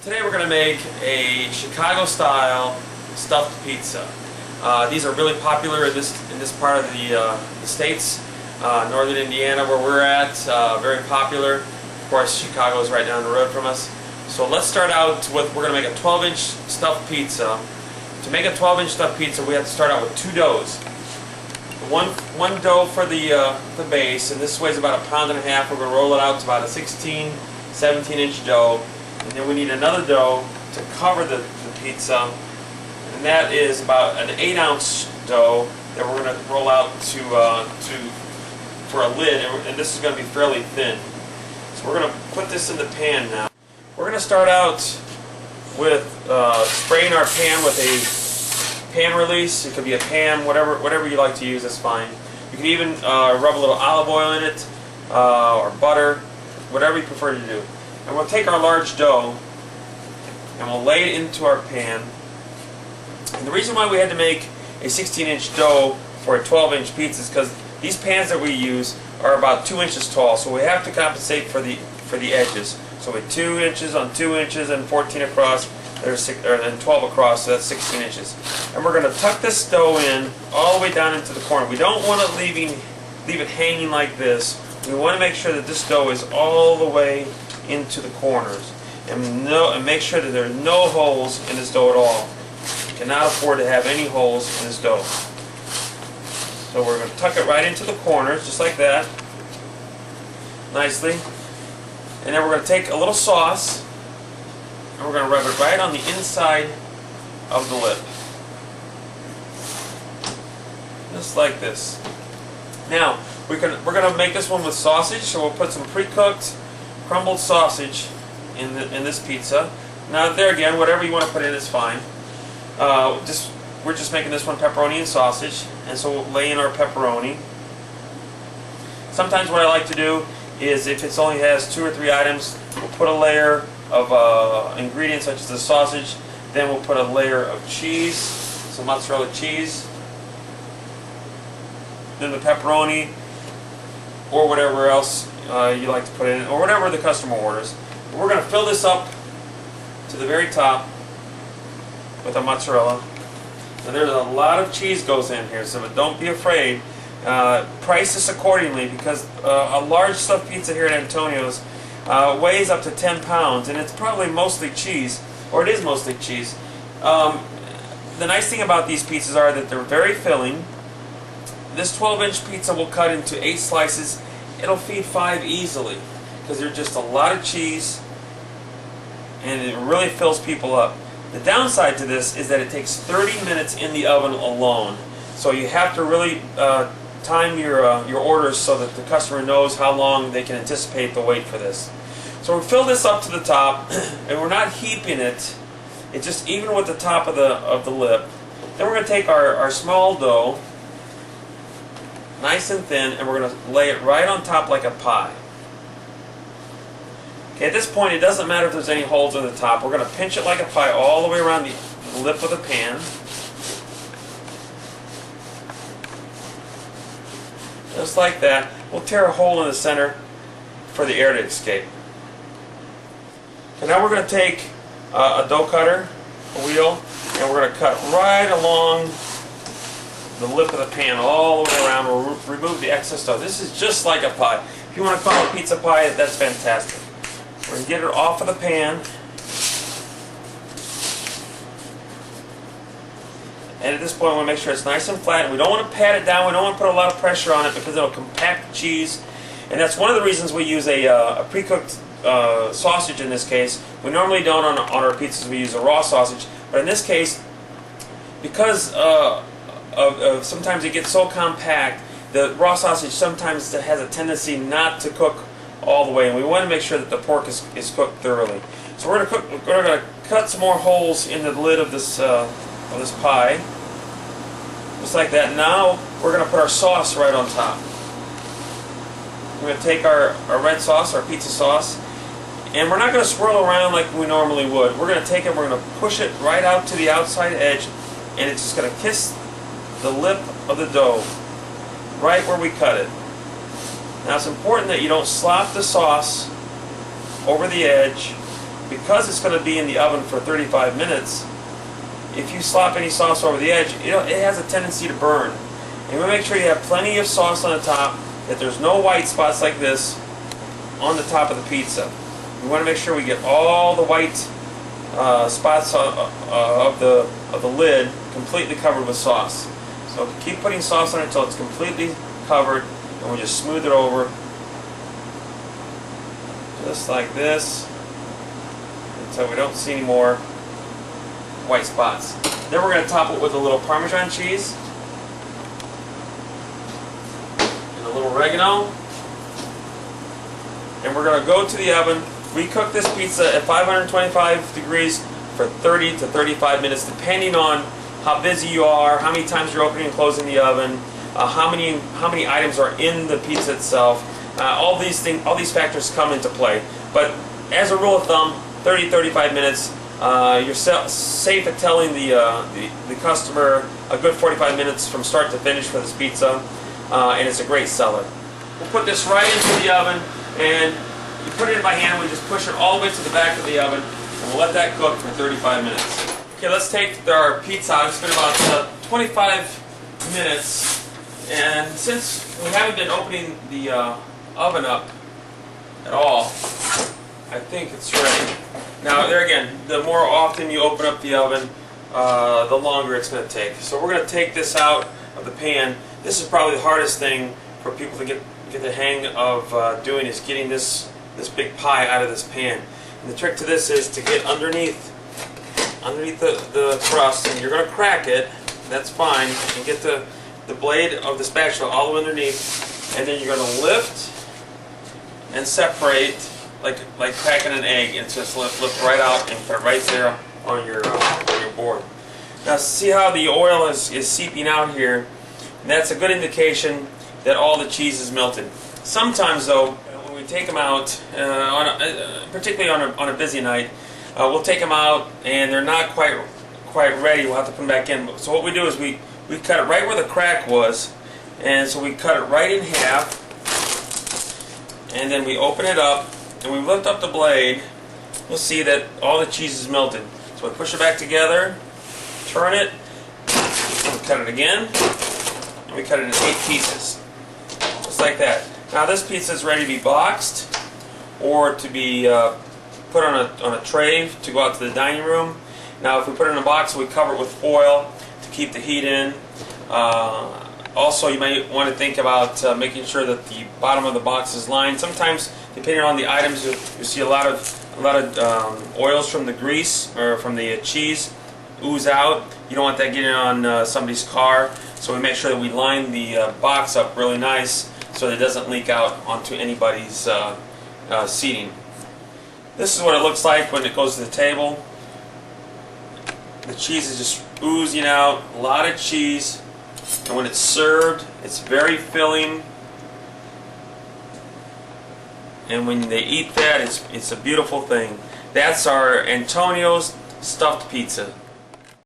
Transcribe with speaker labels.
Speaker 1: Today we're going to make a Chicago-style stuffed pizza. These are really popular in this part of the States. Northern Indiana, where we're at, very popular. Of course, Chicago is right down the road from us. So let's start out with, we're going to make a 12-inch stuffed pizza. To make a 12-inch stuffed pizza, we have to start out with two doughs. One dough for the base, and this weighs about 1.5 pounds. We're going to roll it out to about a 16, 17-inch dough. And then we need another dough to cover the pizza, and that is about an 8-ounce dough that we're going to roll out for a lid, and this is going to be fairly thin. So we're going to put this in the pan now. We're going to start out with spraying our pan with a pan release. It could be a pan, whatever you like to use, that's fine. You can even rub a little olive oil in it, or butter, whatever you prefer to do. And we'll take our large dough and we'll lay it into our pan. And the reason why we had to make a 16-inch dough for a 12-inch pizza is because these pans that we use are about 2 inches tall, so we have to compensate for the edges. So with 2 inches on 2 inches and 14 across, and 12 across, so that's 16 inches. And we're going to tuck this dough in all the way down into the corner. We don't want to leave it hanging like this. We want to make sure that this dough is all the way into the corners, and make sure that there are no holes in this dough at all. You cannot afford to have any holes in this dough. So we're going to tuck it right into the corners, just like that, nicely. And then we're going to take a little sauce, and we're going to rub it right on the inside of the lip, just like this. Now we're going to make this one with sausage, so we'll put some pre-cooked crumbled sausage in this pizza. Now there again, whatever you want to put in is fine. We're just making this one pepperoni and sausage, and so we'll lay in our pepperoni. Sometimes what I like to do is, if it only has 2 or 3 items, we'll put a layer of ingredients such as the sausage, then we'll put a layer of cheese, some mozzarella cheese, then the pepperoni, or whatever else you like to put in, or whatever the customer orders. But we're going to fill this up to the very top with a mozzarella. Now there's a lot of cheese goes in here, so don't be afraid. Price this accordingly, because a large stuffed pizza here at Antonio's weighs up to 10 pounds, and it's probably mostly cheese, or it is mostly cheese. The nice thing about these pizzas are that they're very filling. This 12-inch pizza will cut into 8 slices. It'll feed 5 easily, because there's just a lot of cheese, and it really fills people up. The downside to this is that it takes 30 minutes in the oven alone, so you have to really time your orders so that the customer knows how long they can anticipate the wait for this. So we'll fill this up to the top, and we're not heaping it. It's just even with the top of the lip. Then we're going to take our small dough, nice and thin, and we're going to lay it right on top like a pie. Okay, at this point, it doesn't matter if there's any holes in the top. We're going to pinch it like a pie all the way around the lip of the pan. Just like that. We'll tear a hole in the center for the air to escape. And now we're going to take a dough cutter, a wheel, and we're going to cut right along the lip of the pan all the way around. We'll remove the excess dough. This is just like a pie. If you want to call it pizza pie, that's fantastic. We're going to get it off of the pan. And at this point, we want to make sure it's nice and flat. We don't want to pat it down. We don't want to put a lot of pressure on it, because it'll compact the cheese. And that's one of the reasons we use a pre-cooked sausage in this case. We normally don't on our pizzas. We use a raw sausage. But in this case, because sometimes it gets so compact, the raw sausage sometimes has a tendency not to cook all the way, and we want to make sure that the pork is cooked thoroughly. So we're going to cut some more holes in the lid of this pie, just like that. Now we're going to put our sauce right on top. We're going to take our red sauce, our pizza sauce, and we're not going to swirl around like we normally would. We're going to take it, we're going to push it right out to the outside edge, and it's just going to kiss the lip of the dough right where we cut it. Now it's important that you don't slop the sauce over the edge, because it's going to be in the oven for 35 minutes, if you slop any sauce over the edge, it has a tendency to burn. And you want to make sure you have plenty of sauce on the top, that there's no white spots like this on the top of the pizza. We want to make sure we get all the white spots of the lid completely covered with sauce. So keep putting sauce on it until it's completely covered, and we'll just smooth it over just like this until we don't see any more white spots. Then we're going to top it with a little Parmesan cheese and a little oregano, and we're going to go to the oven. We cook this pizza at 525 degrees for 30 to 35 minutes, depending on how busy you are, how many times you're opening and closing the oven, how many items are in the pizza itself. All these factors come into play. But as a rule of thumb, 30-35 minutes. You're safe at telling the customer a good 45 minutes from start to finish for this pizza, and it's a great seller. We'll put this right into the oven, and you put it in by hand. We just push it all the way to the back of the oven, and we'll let that cook for 35 minutes. Okay, let's take our pizza out. It's been about 25 minutes, and since we haven't been opening the oven up at all, I think it's ready. Now, there again, the more often you open up the oven, the longer it's going to take. So we're going to take this out of the pan. This is probably the hardest thing for people to get the hang of doing, is getting this big pie out of this pan. And the trick to this is to get underneath the crust, and you're going to crack it. That's fine. And get the blade of the spatula all the way underneath, and then you're going to lift and separate like cracking an egg, and just lift right out and put it right there on your board. Now see how the oil is seeping out here? And that's a good indication that all the cheese is melted. Sometimes though, when we take them out, particularly on a busy night, we'll take them out and they're not quite ready. We'll have to put them back in. So what we do is we cut it right where the crack was, and so we cut it right in half, and then we open it up and we lift up the blade. You'll see that all the cheese is melted. So we push it back together, turn it, and we cut it again, and we cut it in 8 pieces, just like that. Now this pizza is ready to be boxed or to be put on a tray to go out to the dining room. Now if we put it in a box, we cover it with foil to keep the heat in. Also, you might want to think about making sure that the bottom of the box is lined. Sometimes, depending on the items, you see a lot of oils from the grease or from the cheese ooze out. You don't want that getting on somebody's car, so we make sure that we line the box up really nice so that it doesn't leak out onto anybody's seating. This is what it looks like when it goes to the table. The cheese is just oozing out, a lot of cheese. And when it's served, it's very filling. And when they eat that, it's a beautiful thing. That's our Antonio's stuffed pizza.